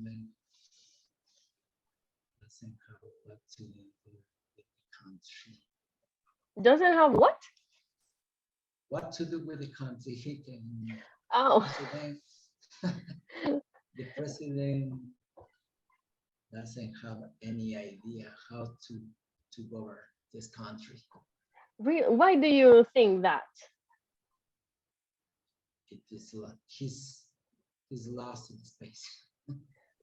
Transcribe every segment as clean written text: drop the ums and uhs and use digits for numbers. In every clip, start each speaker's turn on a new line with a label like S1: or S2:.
S1: government doesn't have what to do with the country.
S2: Doesn't have what?
S1: What to do with the country? He can
S2: Oh.
S1: president. The president doesn't have any idea how to govern this country.
S2: Why do you think that?
S1: It is he's lost in space.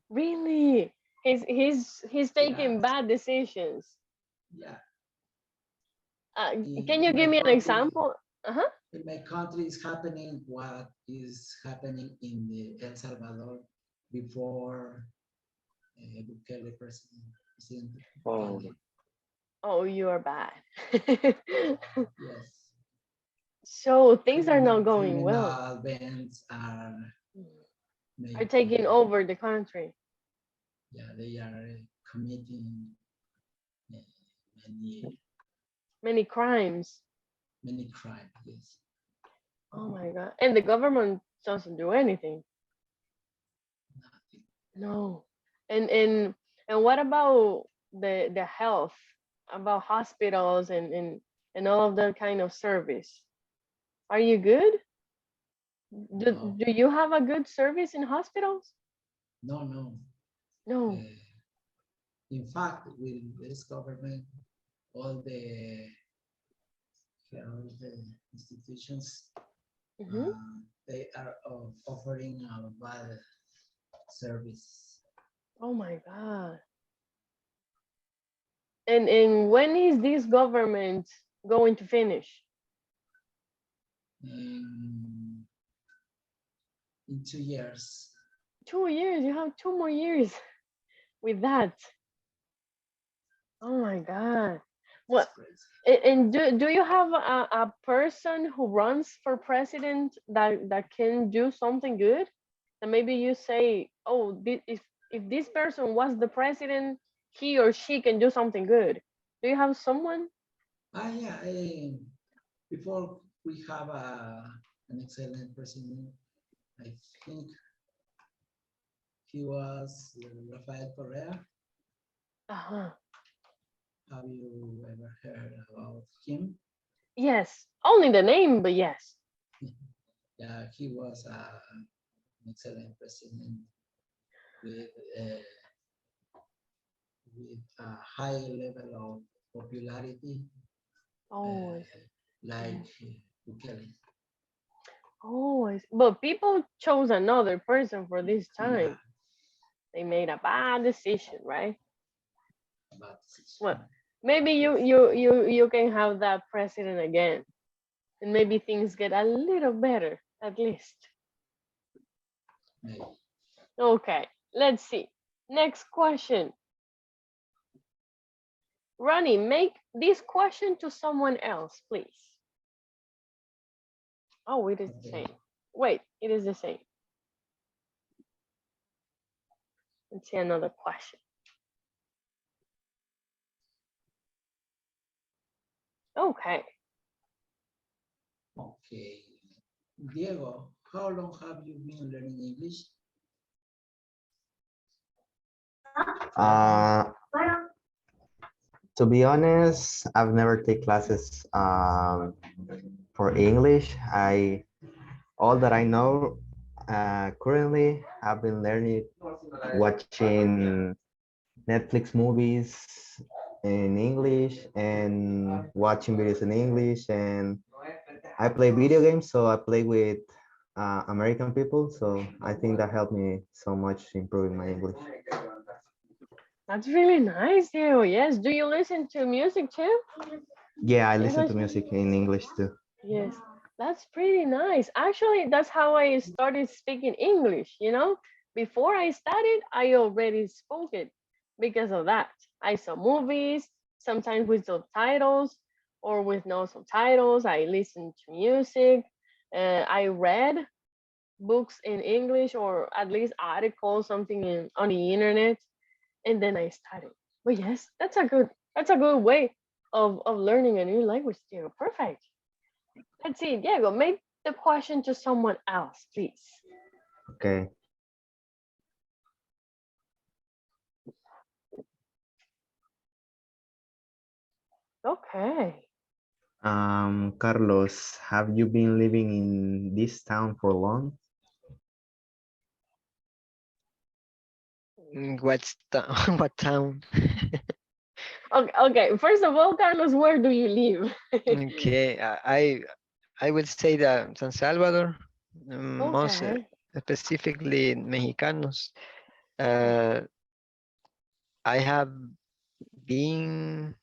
S2: Really? He's taking
S1: Yeah,
S2: bad decisions.
S1: yeah.
S2: Can you
S1: In my
S2: give me an
S1: country,
S2: example? Uh-huh.
S1: in my country is happening what is happening in the El Salvador before Bukele President
S2: Oh,
S1: Bukele.
S2: oh, you are bad.
S1: Yes,
S2: So things are not going well.
S1: criminal bands are
S2: Are taking
S1: making,
S2: over the country.
S1: yeah, they are committing uh, many
S2: Many crimes.
S1: many crimes. Yes,
S2: Oh my God. And the government doesn't do anything.
S1: nothing.
S2: No. And what about the health? About hospitals and all of that kind of service? Are you good?
S1: No,
S2: Do you have a good service in hospitals?
S1: no, no.
S2: No.
S1: Uh, in fact, with this government, all the institutions
S2: Hmm.
S1: they are offering a bad service.
S2: Oh my God. And when is this government going to finish?
S1: In, in 2 years,
S2: 2 years. You have 2 more years with that. Oh my God.
S1: it's
S2: What?
S1: crazy.
S2: And do you have a person who runs for president that can do something good? And maybe you say, oh, if this person was the president, he or she can do something good. Do you have someone?
S1: Yeah, before we have an excellent president, I think he was Rafael Correa.
S2: Uh-huh.
S1: Have you ever heard about him?
S2: Yes. Only the name, but yes.
S1: Yeah, he was an excellent president with uh, with a high level of popularity,
S2: Oh,
S1: like Bukele.
S2: but people chose another person for this
S1: Yeah,
S2: time. They made a bad decision, right?
S1: but
S2: Well, maybe you can have that president again, and maybe things get a little better at least.
S1: maybe.
S2: Okay, let's see. Next question. Ronnie, make this question to someone else, please. Oh, it is the
S1: Okay.
S2: same. Wait, it is the same. Let's see another question. Okay.
S1: Okay. Diego, how long have you been learning English?
S3: Uh, to be honest, I've never take classes for English. All that I know currently, I've been learning watching Netflix movies in English and watching videos in English, and I play video games, so I play with American people, so I think that helped me so much improving my English.
S2: That's really nice, Diego. Yes. Do you listen to music too?
S3: Yeah, I listen
S2: English
S3: to
S2: music?
S3: music in English too.
S2: Yes, that's pretty nice. Actually, that's how I started speaking English, you know? Before I studied, I already spoke it because of that. I saw movies, sometimes with subtitles or with no subtitles. I listened to music. I read books in English or at least articles, something on the internet, and then I studied. But yes, that's a good way of learning a new language, too. Perfect. Let's see, Diego, make the question to someone else, please.
S3: Okay.
S2: Okay.
S3: Carlos, have you been living in this town for long?
S4: What's the what town?
S2: Okay, okay. First of all, Carlos, where do you live?
S4: Okay, I would say that San Salvador, most
S2: Okay.
S4: specifically Mexicanos. Uh, I have been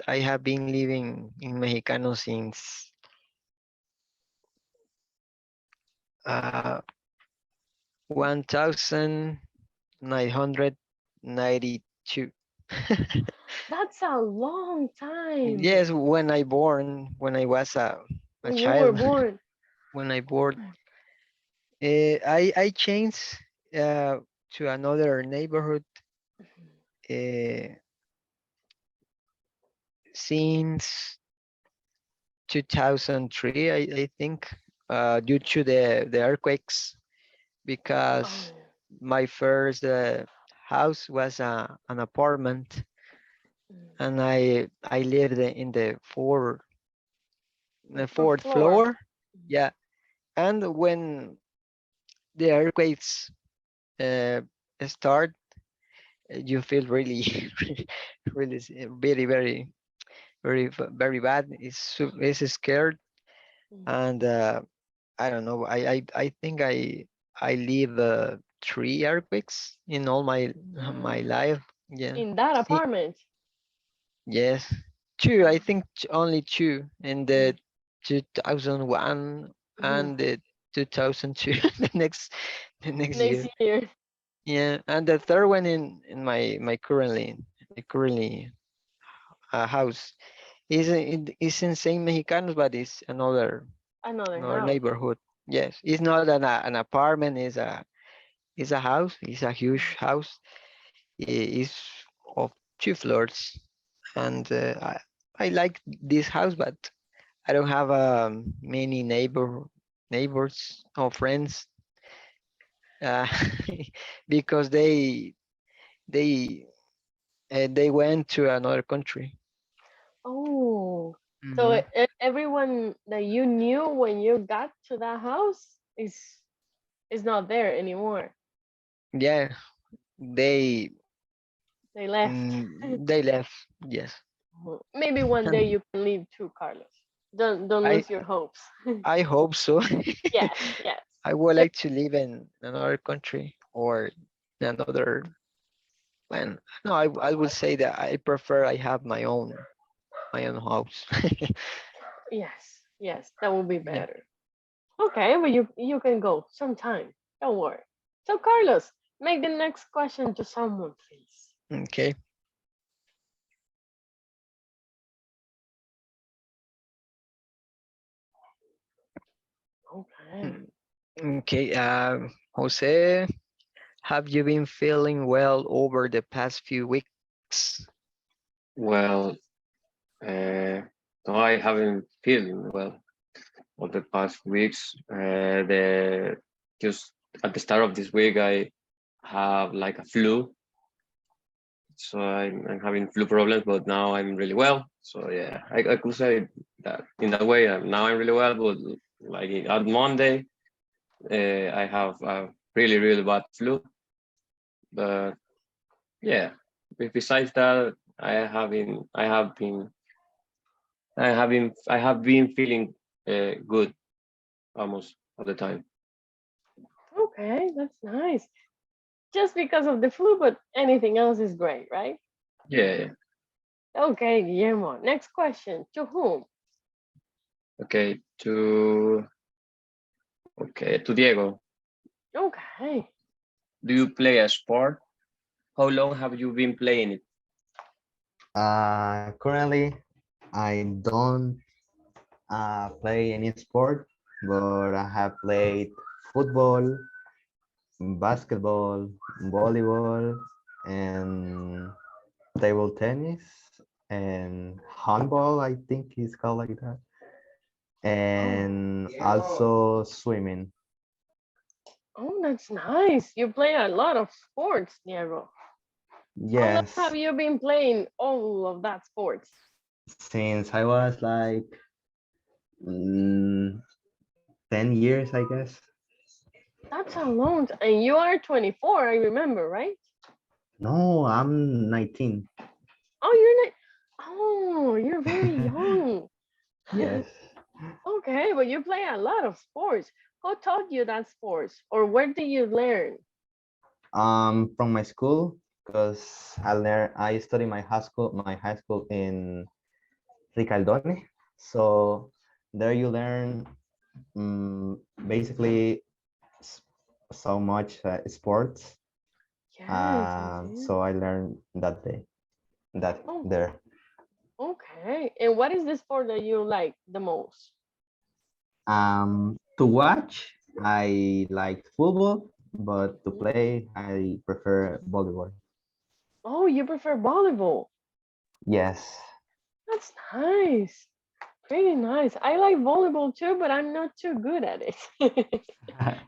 S4: I have been living in Mexicano since uh, 1992.
S2: That's a long time.
S4: Yes, when I was a
S2: When you were
S4: child,
S2: born.
S4: when I born, I changed uh, to another neighborhood uh, since 2003, I think, due to the earthquakes,
S2: Oh,
S4: because my first house was an apartment,
S2: mm.
S4: and I lived in
S2: The
S4: the
S2: fourth
S4: fourth
S2: floor.
S4: floor. Yeah, and when the earthquakes uh, start, you feel really, really, very, very, very bad. It's scared,
S2: Mm.
S4: and I don't know. I think I live three earthquakes in all my life. Yeah.
S2: In that
S4: See,
S2: apartment.
S4: yes, two. I
S2: Oh,
S4: think only two in the
S2: mm,
S4: 2001
S2: mhm.
S4: and the 2002. The next
S2: Next
S4: year.
S2: year.
S4: Yeah, and the third one in my currently house is in Saint Mexicanos, but it's
S2: Another
S4: another
S2: house.
S4: neighborhood. Yes, it's not an apartment. It's a house. It's a huge house. It's of 2 floors, and I like this house, but I don't have many neighbors or friends, uh, because they they went to another country.
S2: Oh, so
S4: Hmm.
S2: everyone that you knew when you got to that house is not there anymore.
S4: Yeah, they
S2: They left.
S4: they left. Yes,
S2: Maybe one day
S4: and
S2: you can leave too, Carlos. Don't
S4: I
S2: lose your hopes.
S4: I hope so.
S2: Yes, yes.
S4: I would
S2: Just
S4: like to live in another country or another plan. No, I would say that I prefer I have my own house.
S2: yes, yes. That will be
S4: Yeah.
S2: better. Okay, well you can go sometime. Don't worry. So Carlos, make the next question to someone, please.
S4: Okay.
S2: Okay.
S4: Mm, Okay. Jose, have you been feeling well over the past few weeks?
S5: Well, uh, no, I haven't feeling well of the past weeks. The just at the start of this week, I have like a flu, so I'm having flu problems. But now I'm really well. So yeah, I could say that in that way. Now I'm really well, but like on Monday, I have a really really bad flu. But yeah, besides that, I have been feeling good almost all the time.
S2: Okay, that's nice. Just because of the flu, but anything else is great, right?
S5: Yeah.
S2: Okay, Guillermo. Next question. To whom?
S5: Okay. To Diego.
S2: Okay.
S5: Do you play a sport? How long have you been playing it?
S3: Currently, I don't play any sport, but I have played football, basketball, volleyball, and table tennis, and handball, I think it's called like that,
S2: Oh,
S3: and also swimming.
S2: oh, that's nice. You play a lot of sports, Diego. How long
S3: Yes,
S2: have you been playing all of that sports?
S3: since I was like mm, 10 years, I guess.
S2: That's a long time. And you are 24, I remember, right?
S3: No, I'm 19.
S2: Oh, you're not. Oh, you're very young.
S3: Yes.
S2: Okay, but you play a lot of sports. Who taught you that sports? Or where did you learn?
S3: From my school, because I study my high school in Ricaldone. So there you learn basically s- so much sports.
S2: Yes, I see.
S3: So I learned that
S2: Oh,
S3: there.
S2: okay. And what is the sport that you like the most?
S3: To watch, I like football, but to
S2: Mhm.
S3: play, I prefer volleyball.
S2: Oh, you prefer volleyball.
S3: Yes.
S2: That's nice. Pretty nice. I like volleyball too, but I'm not too good at it.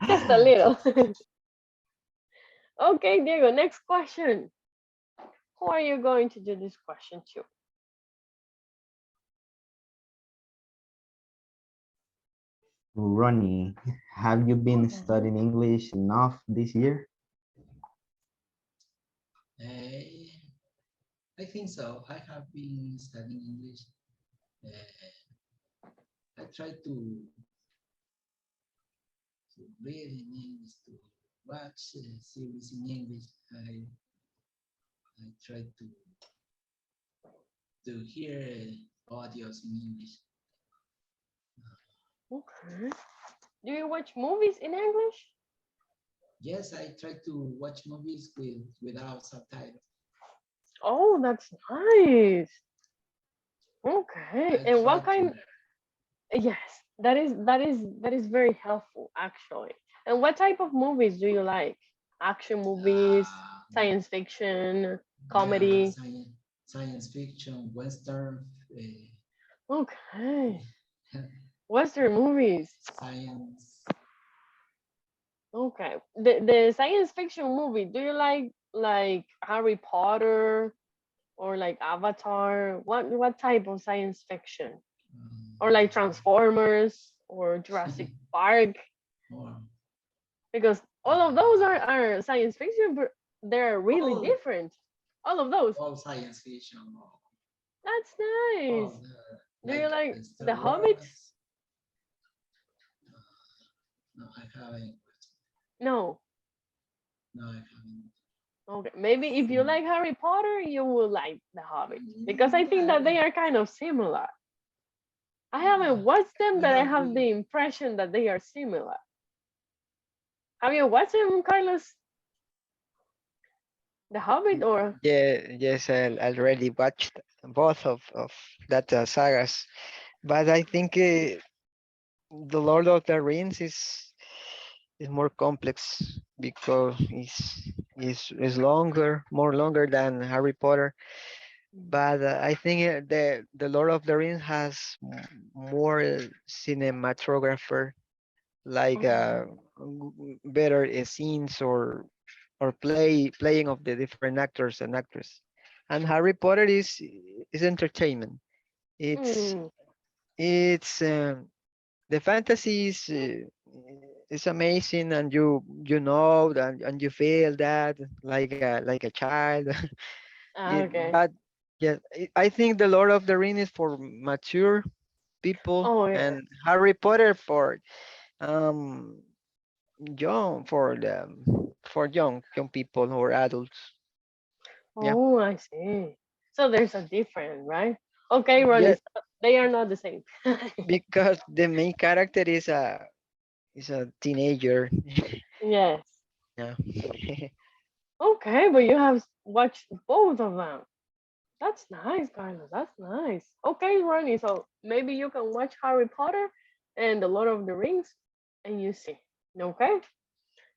S2: Just a little. Okay, Diego, next question. Who are you going to do this question to?
S3: Ronnie, have you been
S2: Okay.
S3: studying English enough this year?
S1: Uh, I think so. I have been studying English. I try to read in English, to watch series in English. I try to hear audios in English.
S2: Okay. Do you watch movies in English?
S1: Yes, I try to watch movies without subtitles.
S2: Oh, that's nice. Okay.
S1: I
S2: And
S1: try
S2: what
S1: to
S2: kind?
S1: learn.
S2: Yes, that is very helpful actually. And what type of movies do you like? Action movies,
S1: Uh,
S2: science fiction,
S1: yeah,
S2: comedy?
S1: science fiction, Western,
S2: Okay. Western movies.
S1: science.
S2: Okay. The science fiction movie, do you like Harry Potter or like Avatar? What type of science fiction? Or like Transformers or Jurassic Park?
S1: Or
S2: Because all of those are science fiction, but they're really
S1: all,
S2: different. All of those.
S1: all science fiction,
S2: That's nice.
S1: all
S2: Do you
S1: like
S2: like
S1: Star
S2: The Hobbit?
S1: Wars. No, I haven't.
S2: No.
S1: No, I haven't.
S2: Okay. Maybe if you like Harry Potter, you will like The Hobbit. Because I think
S1: Yeah,
S2: that they are kind of similar. I
S1: yeah.
S2: haven't watched them,
S1: I
S2: but I
S1: have
S2: have
S1: been.
S2: the impression that they are similar. Have you watched them, Carlos? The Hobbit or
S4: Yeah, yes, I already watched both of that sagas, but I think the Lord of the Rings is more complex because it's longer, more longer than Harry Potter. But I think the Lord of the Rings has more cinematographer, like better scenes or playing of the different actors and actresses. And Harry Potter is entertainment. It's
S2: mm,
S4: it's the fantasy is amazing, and you know that and you feel that like a child.
S2: okay.
S4: But yeah, I think the Lord of the Ring is for mature people,
S2: Oh yeah.
S4: and Harry Potter for um young for young people or adults. Yeah,
S2: Oh, I see. So there's a difference, right? Okay, Ronnie,
S4: yeah,
S2: so they are not the same.
S4: because the main character is a teenager.
S2: Yes.
S4: Yeah.
S2: Okay, but you have watched both of them. That's nice, Carlos. That's nice. Okay, Ronnie, so maybe you can watch Harry Potter and The Lord of the Rings and you see. Okay?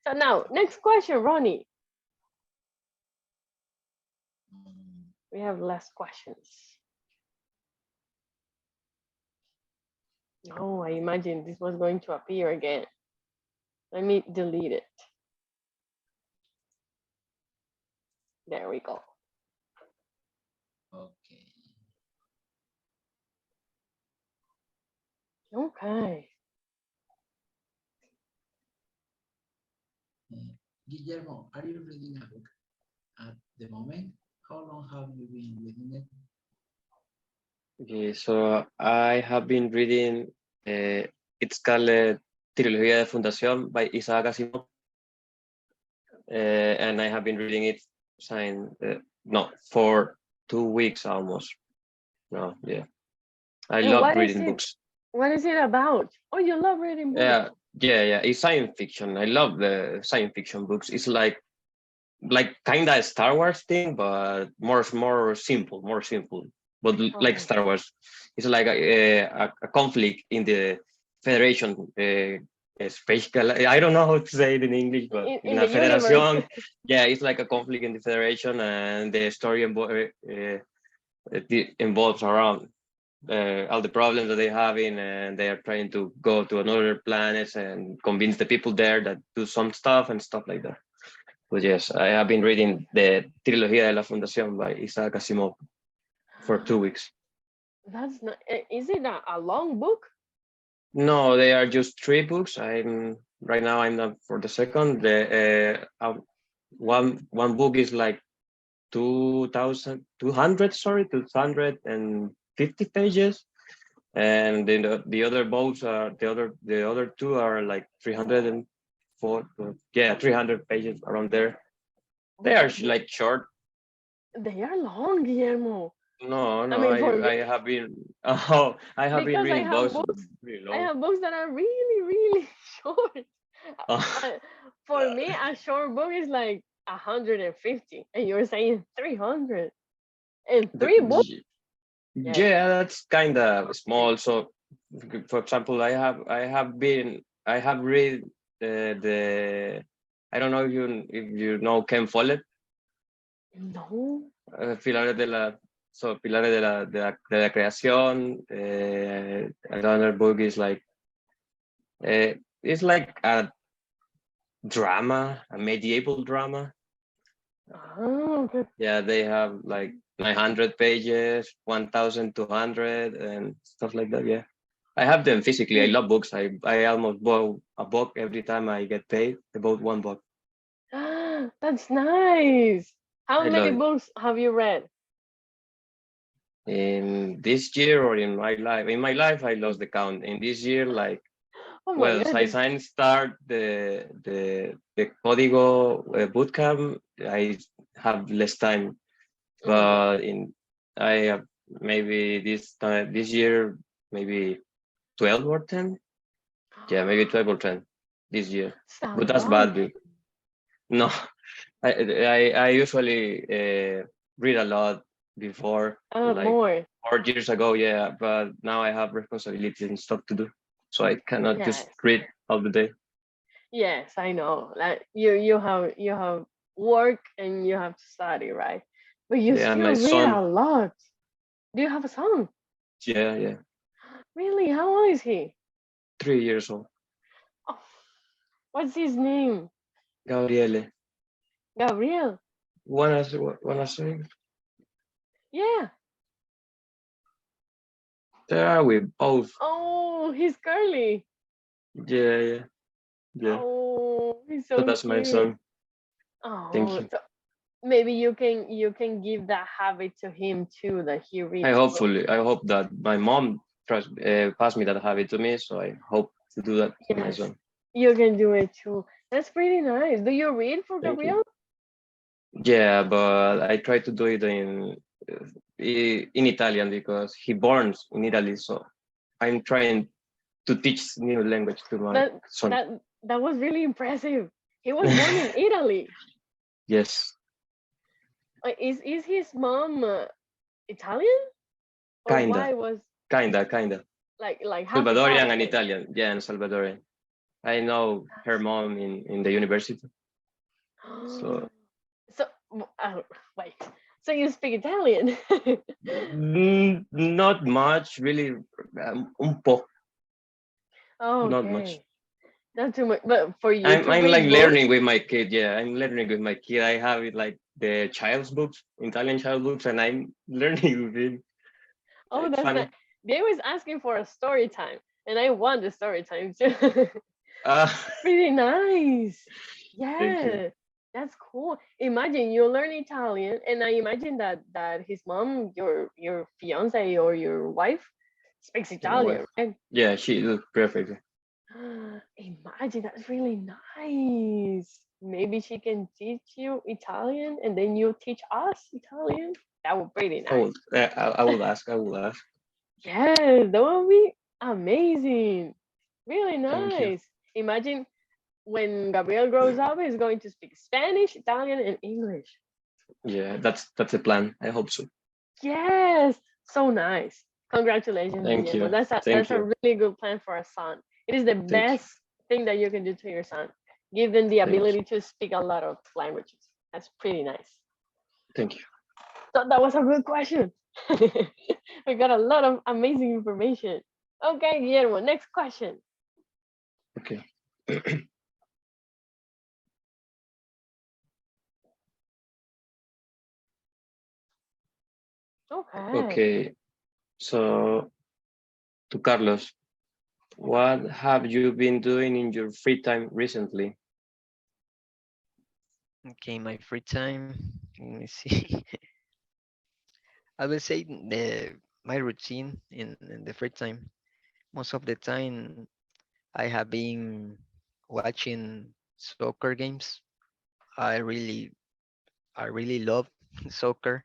S2: So now, next question, Ronnie.
S1: Um,
S2: We have less questions. Oh, I imagine this was going to appear again. Let me delete it. There we go.
S1: Okay.
S2: Okay.
S1: Guillermo, are you reading a book at the moment? How long have you been reading it?
S5: Okay, so I have been reading, it's called Trilogía de Fundación by Isaac Asimov. And I have been reading it since, no, for 2 weeks almost. No, yeah. I
S2: And
S5: love
S2: what is
S5: reading
S2: it?
S5: books.
S2: What is it about? Oh, you love reading books.
S5: Yeah. It's science fiction. I love the science fiction books. It's like kind of a Star Wars thing, but more simple, But like
S2: Oh,
S5: Star Wars, it's like a conflict in the Federation. Space I don't know how to say it in English, but in
S2: in
S5: a
S2: the universe.
S5: Federación, yeah, it's like a conflict in the Federation, and the story it involves around all the problems that they're having, and they are trying to go to another planets and convince the people there that do some stuff and stuff like that. But yes, I have been reading the Trilogía de la Fundación by Isaac Asimov for 2 weeks.
S2: That's not. Is it a long book?
S5: No, they are just 3 books. I'm right now. I'm not for the second. The one book is like 2,200. Sorry, 250 pages, and then the other books are the other two are like 304. Yeah, 300 pages around there. They are like short.
S2: They are long, Guillermo.
S5: No,
S2: I
S5: no,
S2: mean, for
S5: I
S2: me,
S5: have been I have been
S2: because
S5: reading books really
S2: I
S5: long.
S2: have books that are really, really short.
S5: Oh,
S2: For me, a short book is like 150, and you're saying 300. And three books? Yes.
S5: yeah, that's kind of small. So, for example, I have read the I don't know if you know Ken Follett,
S2: No.
S5: Pilares de la Pilares de la Creación. Another book is like it's like a drama, a medieval drama.
S2: Oh, okay.
S5: Yeah, they have like 900 pages, 1,200 and stuff like that. Yeah. I have them physically. I love books. I almost bought a book every time I get paid. I bought one book.
S2: That's nice. How
S5: I
S2: many
S5: love it.
S2: books have you read?
S5: In this year or in my life? In my life, I lost the count. In this year, like,
S2: Oh my
S5: well,
S2: goodness.
S5: I start the Código bootcamp. I have less time,
S2: Yeah.
S5: but I have maybe this year maybe 12 or 10. Yeah, maybe 12 or 10 this year.
S2: It's a
S5: But that's
S2: lot.
S5: bad. No, I usually read a lot before, like
S2: More.
S5: 4 years ago. Yeah, but now I have responsibilities and stuff to do, so I cannot just
S2: Yes.
S5: read all the day.
S2: Yes, I know. Like you have work and you have to study, right? But you
S5: Yeah,
S2: still
S5: my
S2: read a
S5: son.
S2: lot. Do you have a son?
S5: Yeah,
S2: Really? How old is he?
S5: 3 years old.
S2: Oh, what's his name?
S5: Gabriele.
S2: Gabriel.
S5: Wanna say?
S2: Yeah.
S5: Yeah, we both.
S2: Oh, he's curly.
S5: Yeah.
S2: Oh, he's
S5: So
S2: so
S5: that's my
S2: cute.
S5: son. Thank
S2: Oh,
S5: you.
S2: so maybe you can give that habit to him too, that he reads books.
S5: I hope that my mom passed me that habit to me. So I hope to do that to my
S2: Yes,
S5: son.
S2: you can do it too. That's pretty nice. Do you read for
S5: Thank you.
S2: Gabriel?
S5: Yeah, but I try to do it in Italian because he born in Italy. So I'm trying to teach new language to my
S2: That
S5: son.
S2: that was really impressive. He was born in Italy.
S5: Yes,
S2: Is his mom Italian, or why
S5: kinda,
S2: was
S5: kinda.
S2: like half
S5: Salvadorian and
S2: Italian?
S5: Italian. Yeah, and Salvadorian. I know her mom in the university. So
S2: So wait. So you speak Italian?
S5: not much, really. Un po, not much.
S2: Okay, not too much. But for you
S5: I'm
S2: to
S5: I'm like
S2: read books,
S5: learning with my kid. Yeah, I'm learning with my kid. I have it like the child's books, Italian child books, and I'm learning with it.
S2: Oh,
S5: It's
S2: that's
S5: funny.
S2: nice. They was asking for a story time, and I want the story time too.
S5: Uh,
S2: Pretty nice.
S5: thank you.
S2: Yeah, that's cool. Imagine you learn Italian, and I imagine that his mom, your fiance or your wife, speaks
S5: Yeah, my wife.
S2: Italian, right?
S5: Yeah, she looks perfect.
S2: Imagine that's really nice. Maybe she can teach you Italian, and then you teach us Italian. That would be pretty nice.
S5: I will ask. I will ask.
S2: Yes, that would be amazing. Really
S5: Thank you.
S2: nice. Imagine when Gabriel grows up, he's going to speak Spanish, Italian, and English.
S5: Yeah, that's the plan. I hope so.
S2: Yes, so nice. Congratulations,
S5: Thank
S2: Guillermo.
S5: you.
S2: That's
S5: Thank
S2: a
S5: you.
S2: really good plan for a son. It is the
S5: Thank you.
S2: best thing that you can do to your son. Give them the
S5: Thank you.
S2: ability to speak a lot of languages. That's pretty nice.
S5: Thank you.
S2: So that was a good question. We got a lot of amazing information. Okay, Guillermo, next question.
S5: Okay.
S2: Okay.
S5: Okay. So to Carlos, what have you been doing in your free time recently?
S4: Okay, my free time. Let me see. I will say the my routine in the free time. Most of the time, I have been watching soccer games. I really, I really love soccer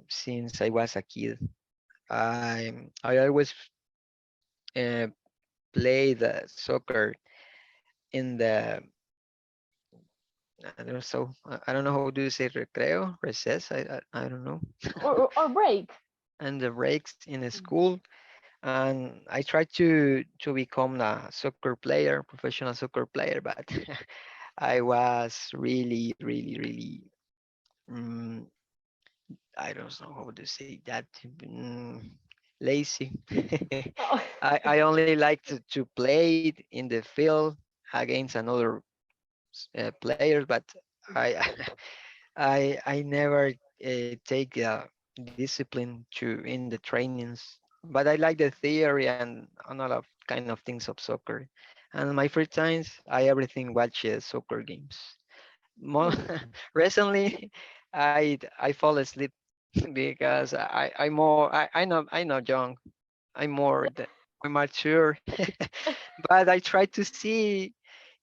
S4: since I was a kid. I always uh, play the soccer in the I don't know, I don't know how do you say recreo, recess. I don't know.
S2: Or break.
S4: And the breaks in the school, and I tried to become a soccer player, professional soccer player, but I was really, really, really. mm, I don't know how to say that. Lazy.
S2: Oh.
S4: I only like to play it in the field against another players, but I I never take discipline to in the trainings. But I like the theory and all of kind of things of soccer. And my free times, I everything watch soccer games. More
S2: Hmm.
S4: recently, I fall asleep because I know young. I'm more more mature, but I try to see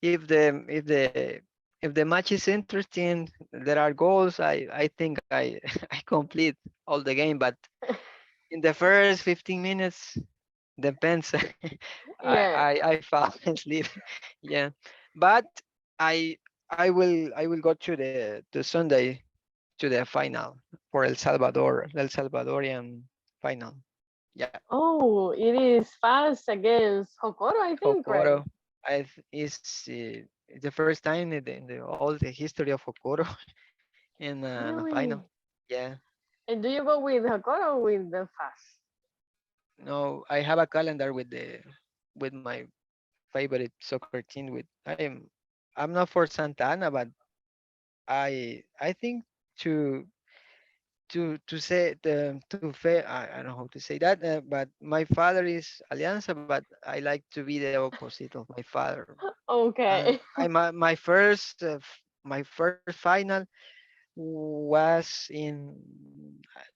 S4: if the match is interesting. There are goals. I think I I complete all the game, but in the first 15 minutes depends.
S2: Yeah.
S4: I fall asleep. Yeah, but I I will go to Sunday to the final for El Salvadorian final. Yeah,
S2: Oh, it is fast against Hokoro, I think, right?
S4: Hokoro. Is the first time in the all the history of Hokoro in the final.
S2: Really?
S4: Yeah.
S2: And do you go with Hokoro or with the fast?
S4: No, I have a calendar with my favorite soccer team. I'm not for Santa Ana, but I think to to say I don't know how to say that, but my father is Alianza, but I like to be the opposite of my father. And
S2: Okay.
S4: my first final was in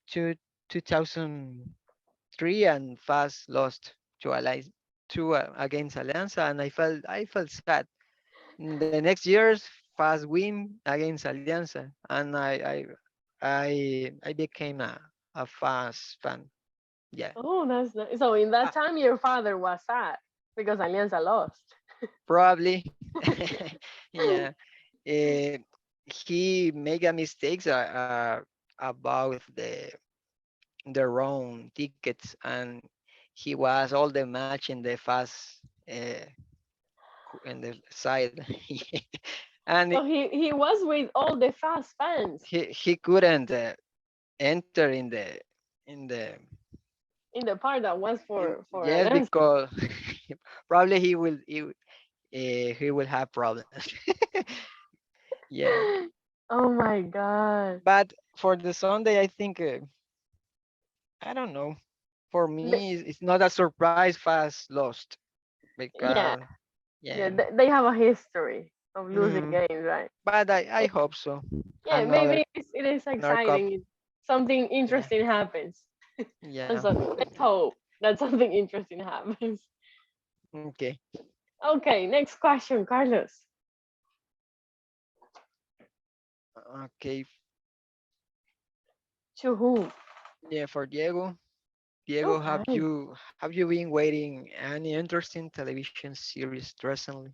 S4: two, 2003, and fast lost to Alliance against Alianza, and I felt sad. The next years, fast win against Alianza, and I became a fast fan. Yeah,
S2: Oh, that's nice. So in that
S4: uh,
S2: time, your father was sad because Alianza lost.
S4: probably. Yeah, uh, he made a mistakes about the wrong tickets, and he was all the match in the fast uh, in the side. And
S2: So he was with all the fast fans
S4: he couldn't enter in the
S2: in the part that was for
S4: yes,
S2: Alianza.
S4: because probably he will have problems. Yeah,
S2: Oh my God.
S4: But for the Sunday, I think I don't know. For
S2: They,
S4: me, it's not a surprise fast lost
S2: yeah,
S4: because
S2: yeah,
S4: yeah.
S2: they have a history of losing
S4: Mm,
S2: games, right?
S4: but I hope so.
S2: Yeah,
S4: Another
S2: maybe it is
S4: another cup.
S2: exciting. Something
S4: Yeah,
S2: interesting happens. And
S4: yeah.
S2: so let's hope that something interesting happens.
S4: Okay,
S2: Okay, next question, Carlos.
S4: okay.
S2: To whom?
S4: Yeah, for Diego. Diego,
S2: Okay.
S4: have you been waiting any interesting television series recently?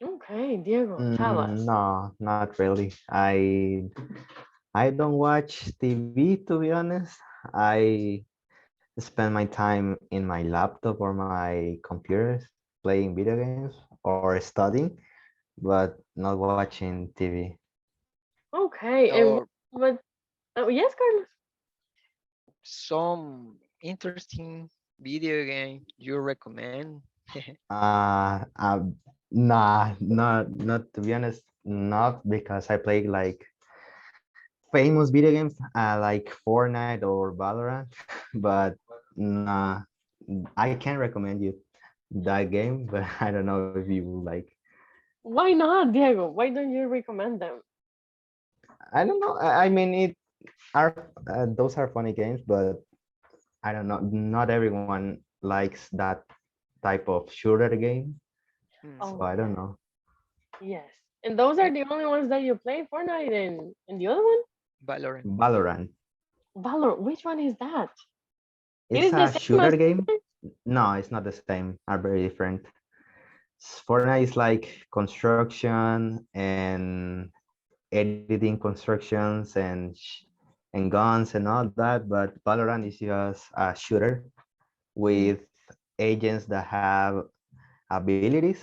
S2: Okay, Diego, tell us.
S3: No, not really. I don't watch TV to be honest. I spend my time in my laptop or my computers playing video games or studying, but not watching TV.
S2: Okay, and
S4: Or
S2: what? Oh, yes, Carlos.
S4: some interesting video game you recommend?
S3: Uh, uh not to be honest, not because I play like famous video games like Fortnite or Valorant, but nah, I can recommend you that game, but I don't know if you would like.
S2: Why not, Diego? Why don't you recommend them?
S3: I don't know. I mean, it are those are funny games, but I don't know. Not everyone likes that type of shooter game,
S4: Hmm,
S3: so
S2: Oh,
S3: I don't
S2: yeah,
S3: know.
S2: yes. And those are
S4: eh,
S2: the only ones that you play, Fortnite and the other one?
S4: Valorant.
S3: Valorant.
S2: Valor. Which one is that? It
S3: It's
S2: is the
S3: a
S2: same as
S3: shooter game.
S2: Fortnite?
S3: No, it's not the same. Are very different. Fortnite is like construction and editing constructions and guns and all that, but Valorant is just a shooter
S2: Mm.
S3: with agents that have abilities.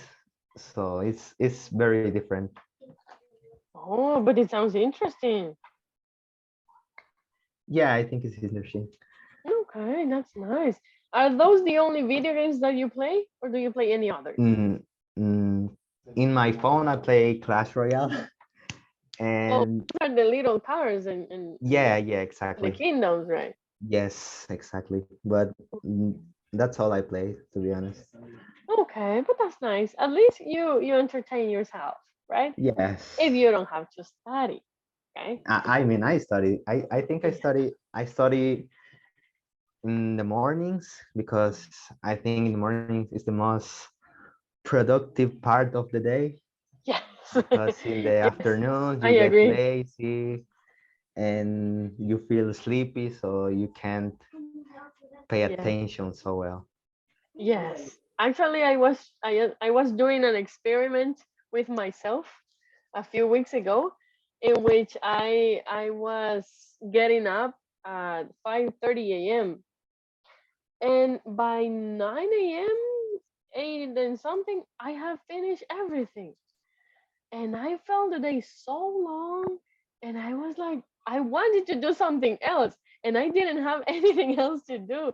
S3: So it's very different.
S2: Oh, but it sounds interesting.
S3: Yeah, I think it's interesting.
S2: Okay, that's nice. Are those the only video games that you play, or do you play any others?
S3: Mm, mm, in my phone, I play Clash Royale,
S2: Oh,
S3: and
S2: those are the little cars and
S3: yeah,
S2: the
S3: exactly.
S2: kingdoms, right?
S3: Yes, exactly. But that's all I play, to be honest.
S2: Okay, but that's nice. At least you entertain yourself, right? If
S3: Yes.
S2: you don't have to study, okay?
S3: I mean, I study. I think
S2: Yeah.
S3: I study in the mornings because I think in the mornings is the most productive part of the day.
S2: Yes.
S3: Because in the
S2: Yes,
S3: afternoon
S2: I
S3: you get
S2: agree.
S3: lazy and you feel sleepy, so you can't pay
S2: Yeah.
S3: attention so well.
S2: Yes. Actually, I was doing an experiment with myself a few weeks ago, in which I was getting up at 5:30 a.m. and by 9 a.m., 8 and something, I have finished everything. And I felt the day so long, and I was like, I wanted to do something else, and I didn't have anything else to do.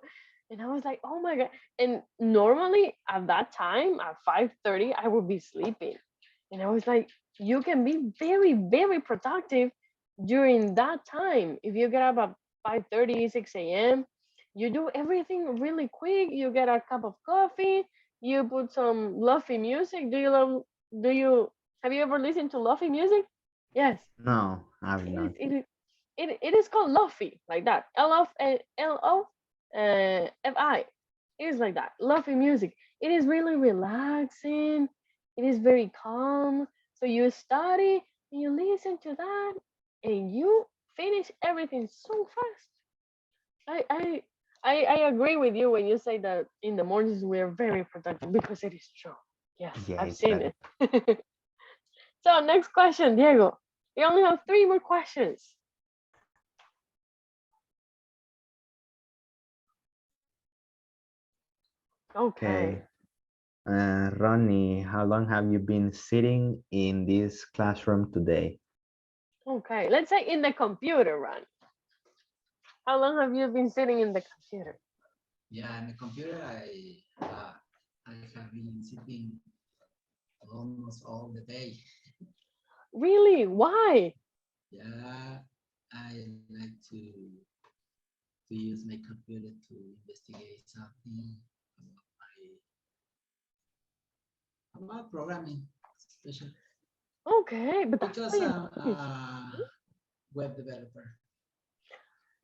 S2: And I was like, oh my God. And normally at that time, at 5:30, I would be sleeping. And I was like, you can be very, very productive during that time. If you get up at 5:30, 6 a.m., you do everything really quick. You get a cup of coffee, you put some lofi music. Do you have you ever listened to lofi music? Yes.
S3: No, I'm
S2: It
S3: not.
S2: is it is called lofi, like that. L-O-F-I. It is like that. Lofi music. It is really relaxing. It is very calm. So you study and you listen to that and you finish everything so fast. I I I agree with you when you say that in the mornings we are very productive because it is true. Yes,
S3: Yeah,
S2: I've
S3: it's
S2: seen
S3: better.
S2: it. So next question, Diego. We only have three more questions.
S3: Okay.
S2: Okay.
S3: Ronnie, how long have you been sitting in this classroom today?
S2: Okay. Let's say in the computer run. How long have you been sitting in the computer?
S1: Yeah, in the computer, I have been sitting almost all the day.
S2: Really? Why?
S1: Yeah, I like to use my computer to investigate something about programming, especially
S2: Okay, but that's
S1: because
S2: pretty
S1: I'm
S2: nice.
S1: a web developer.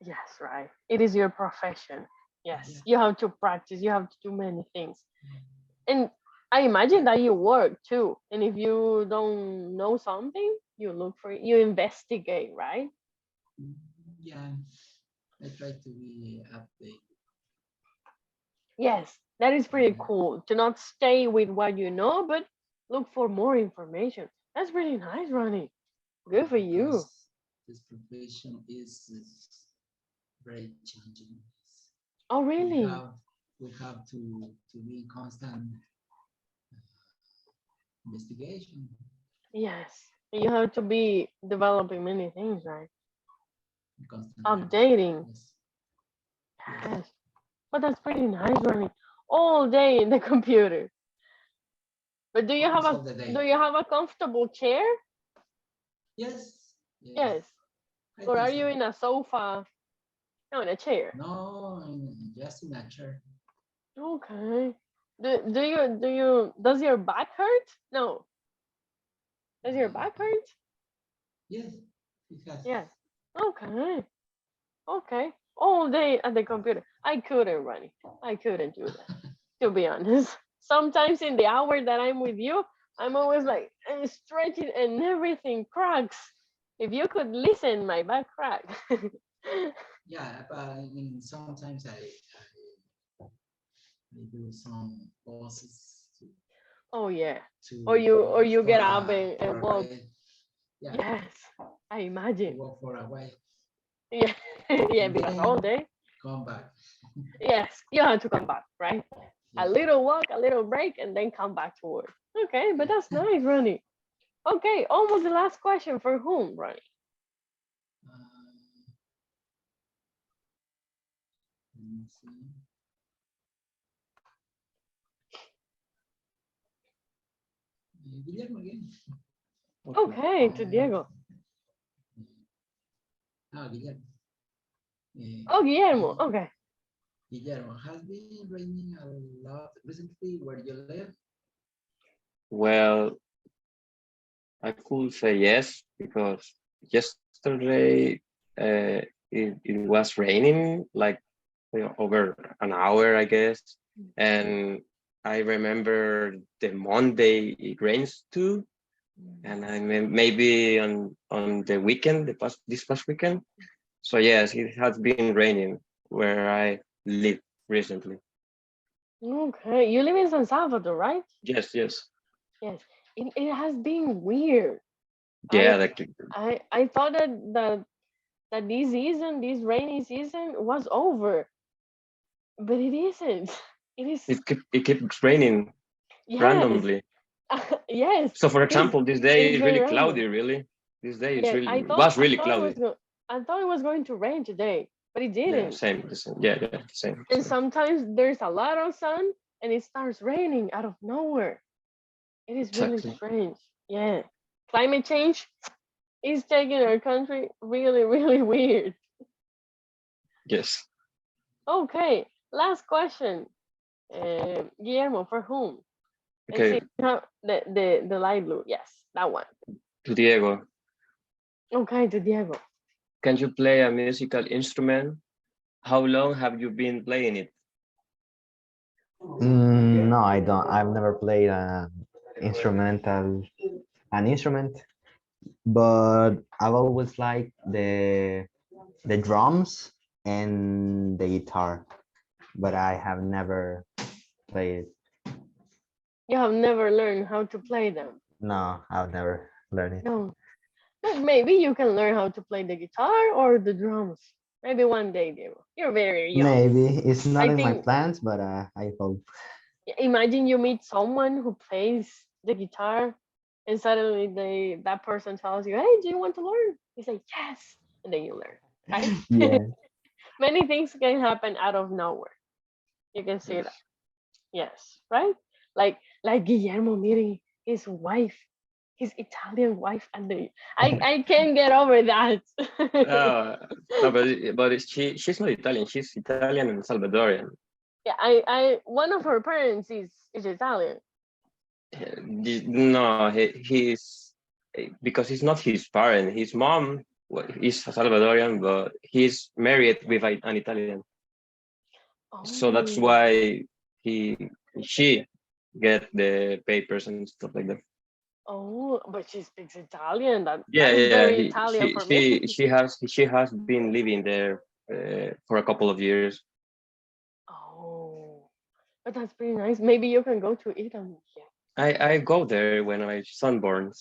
S2: Yes, right. It is your profession.
S1: Yeah.
S2: Yes, you have to practice. You have to do many things. And I imagine that you work too. And if you don't know something, you look for it, you investigate, right?
S1: Yeah, I try to be updated.
S2: Yes, that is pretty
S1: Yeah.
S2: cool to not stay with what you know, but look for more information. That's pretty nice, Ronnie. Good for you.
S1: Because this profession is very challenging.
S2: Oh,
S1: We
S2: really?
S1: have we have to be in constant investigation,
S2: Yes. You have to be developing many things, right?
S1: constant learning.
S2: Updating.
S1: Yes, yes,
S2: Yes. But that's pretty nice, Ronnie. All day in the computer. But
S1: almost all the
S2: do
S1: day.
S2: you have a comfortable chair?
S1: Yes, yes,
S2: Yes.
S1: I
S2: Or
S1: think
S2: are
S1: so.
S2: you in a sofa? No, in a chair.
S1: No, just in a chair.
S2: Okay. Does your back hurt? No. Does your back
S1: Uh,
S2: hurt?
S1: yes, it has.
S2: Yes. Okay. Okay. All day at the computer. I couldn't, Ronnie. I couldn't do that, to be honest. Sometimes in the hour that I'm with you, I'm always like stretching and everything cracks. If you could listen, my back crack.
S1: Yeah, but I mean, sometimes I do some poses
S2: Oh yeah. Or
S1: to
S2: you
S1: for
S2: get up
S1: for
S2: and
S1: a
S2: walk.
S1: ride. Yeah,
S2: Yes. I
S1: to
S2: imagine.
S1: walk for a while
S2: Yeah. Yeah,
S1: and
S2: because all
S1: then
S2: day.
S1: come back.
S2: Yes, you have to come back, right? A
S1: Yeah,
S2: little walk, a little break, and then come back to work. Okay, but
S1: yeah.
S2: that's nice, Ronnie. Okay, almost the last question for whom, Ronnie?
S1: Uh, let me see. Guillermo again.
S5: Okay.
S2: Okay, to Diego.
S1: No, Guillermo.
S2: Oh, Guillermo.
S1: Gui-
S2: Okay.
S1: Guillermo, has been raining a lot recently where you live?
S5: Well, I could say yes because yesterday it was raining like over an hour, I guess, and I remember the Monday it rains too, and I mean, maybe on the weekend, this past weekend. So yes, it has been raining where I live recently.
S2: Okay, you live in San Salvador, right?
S5: Yes, yes,
S2: Yes. It has been weird.
S5: yeah.
S2: I
S5: Like
S2: I thought that this season, this rainy season, was over, but it isn't. It is.
S5: it keeps raining
S2: Yes.
S5: randomly.
S2: Yes.
S5: So, for
S2: It's
S5: example, this
S2: it
S5: day
S2: is
S5: is
S2: very
S5: really
S2: random.
S5: cloudy. Really, this day is
S2: Yeah,
S5: really was really cloudy.
S2: I thought it was going to rain today, but it
S5: Yeah,
S2: didn't.
S5: same, the same. Yeah, yeah, same,
S2: And
S5: same.
S2: sometimes there's a lot of sun and it starts raining out of nowhere. It is really
S5: Exactly.
S2: strange. Yeah. Climate change is taking our country really, really weird.
S5: Yes.
S2: Okay, last question. Guillermo, for whom? And
S5: Okay,
S2: see the light blue. Yes, that one.
S5: to Diego.
S2: Okay, to Diego.
S5: Can you play a musical instrument? How long have you been playing it?
S3: No, I don't. I've never played an instrument, but I've always liked the drums and the guitar, but I have never played.
S2: You have never learned how to play them.
S3: No, I've never learned it.
S2: No. But maybe you can learn how to play the guitar or the drums. Maybe one day, Diego. You're very young.
S3: Maybe it's not
S2: I
S3: in my
S2: think,
S3: plans, but I hope.
S2: imagine you meet someone who plays the guitar and suddenly that person tells you, hey, do you want to learn? You say, yes. And then you learn, right?
S3: Yeah.
S2: Many things can happen out of nowhere. You can see that.
S5: Yes.
S2: Yes, right? Like Guillermo meeting his wife. his Italian wife and I can't get over that.
S5: No, but she's not Italian. She's Italian and Salvadorian.
S2: Yeah, I one of her parents is Italian.
S5: No, he's because he's not his parent. His mom is Salvadorian, but he's married with an Italian. So that's
S2: Oh,
S5: why she get the papers and stuff like that.
S2: oh, but she speaks Italian. That
S5: Yeah,
S2: is
S5: yeah.
S2: very Italian for me.
S5: She has been living there for a couple of years.
S2: Oh, but that's pretty nice. Maybe you can go to Italy. Yeah.
S5: I go there when my son born.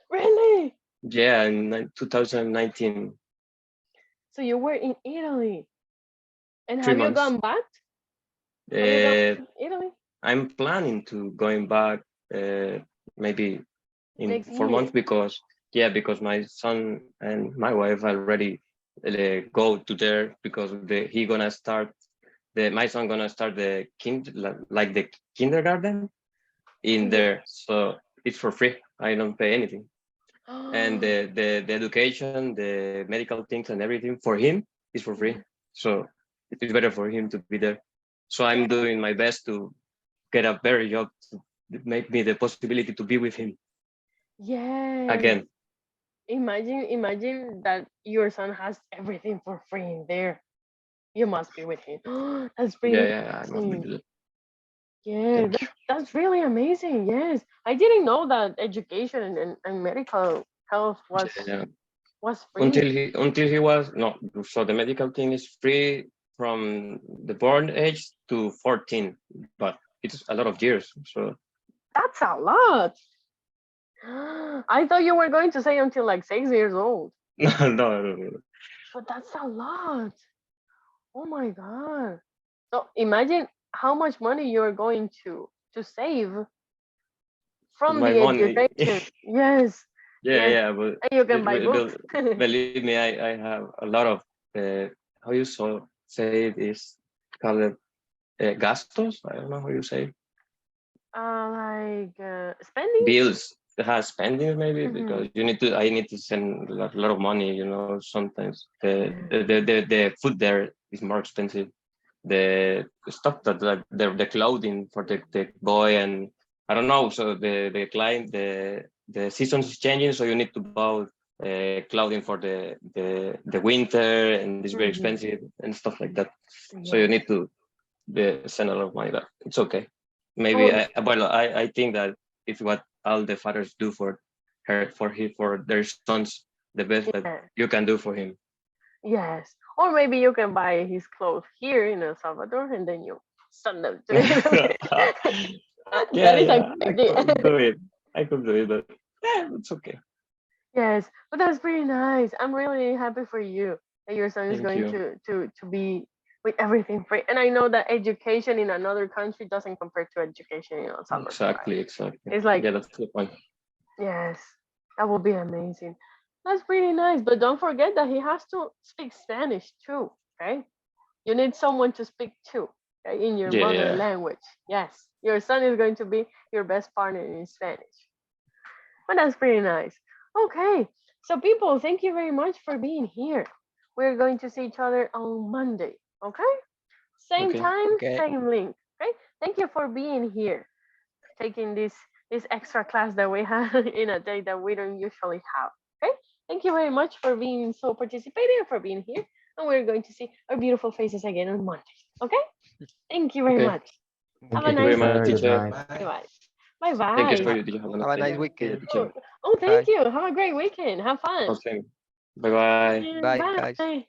S2: Really?
S5: Yeah, in 2019,
S2: So you were in Italy, and
S5: 3
S2: have you
S5: months.
S2: gone back? Have you
S5: Uh,
S2: gone to Italy
S5: I'm planning to going back maybe in
S2: next
S5: 4 months
S2: year?
S5: because my son and my wife already go to there because he gonna start my son gonna start the like the kindergarten in
S2: Yeah.
S5: there, so it's for free. I don't pay anything, and the education, the medical things, and everything for him is for free.
S2: Mhm.
S5: So it is better for him to be there. So I'm doing my best to get a better job to make me the possibility to be with him
S2: Yes.
S5: again.
S2: Imagine that your son has everything for free in there. You must be with him. That's
S5: Yeah,
S2: pretty
S5: yeah, I must be
S2: amazing.
S5: good.
S2: Yeah,
S5: Thank you.
S2: that's really amazing. Yes. I didn't know that education and medical health
S5: Yeah.
S2: was free.
S5: Until he was no. So the medical thing is free from the born age to 14, but it's a lot of years. So
S2: That's a lot. I thought you were going to say until like 6 years old,
S5: no.
S2: but that's a lot. Oh my God. So imagine how much money you're going to save from
S5: My
S2: the
S5: money.
S2: education. Yes,
S5: Yeah,
S2: yes.
S5: yeah, but
S2: And you can buy books.
S5: believe me, I have a lot of how you say it is called gastos. I don't know how you say
S2: Spendings.
S5: bills. Has spending maybe
S2: Hmm.
S5: because I need to send a lot of money. Sometimes
S2: Yeah.
S5: the food there is more expensive. The stuff the clothing for the boy, and I don't know. So the client the season is changing, so you need to buy clothing for the winter, and it's very
S2: Hmm.
S5: expensive and stuff like that. So you
S2: Yes.
S5: need to send a lot of money, but it's okay. Maybe
S2: Oh,
S5: I think that it's what all the fathers do for for their sons, the best that
S2: yeah.
S5: you can do for him.
S2: Yes. Or maybe you can buy his clothes here in El Salvador and then you send them to
S5: Yeah,
S2: Italy. That is a
S5: yeah,
S2: good
S5: I
S2: idea.
S5: could do it. I could do it, but yeah, it's okay.
S2: Yes, but that's pretty nice. I'm really happy for you that your son is
S5: Thank
S2: going
S5: you.
S2: to be with everything free. And I know that education in another country doesn't compare to education in El Salvador, right?
S5: Exactly.
S2: It's like,
S5: Yeah, that's the point.
S2: yes, that would be amazing. That's pretty nice. But don't forget that he has to speak Spanish too, okay? You need someone to speak to, okay, in your
S5: Yeah,
S2: mother
S5: yeah.
S2: language. Yes, your son is going to be your best partner in Spanish. But that's pretty nice. Okay, so people, thank you very much for being here. We're going to see each other on Monday, okay? Same
S5: Okay.
S2: time,
S4: Okay.
S2: same link, okay? Thank you for being here, taking this extra class that we have in a day that we don't usually have, okay? Thank you very much for being so participating, for being here. And we're going to see our beautiful faces again on Monday, okay? Thank you very
S5: Okay.
S2: much. Have
S3: Thank
S2: a
S3: you,
S5: Thank you very
S2: nice
S5: much,
S3: teacher.
S2: day.
S3: Good
S5: teacher.
S3: night.
S1: Bye.
S2: Bye. Bye
S5: Thank you
S2: bye.
S5: for you. Did you have a
S4: Have a
S5: nice
S4: nice
S5: day,
S4: weekend.
S5: teacher?
S2: Oh,
S4: Bye.
S2: thank you. Have a great weekend. Have fun.
S5: Okay. Bye bye.
S4: Bye, guys.
S2: Bye.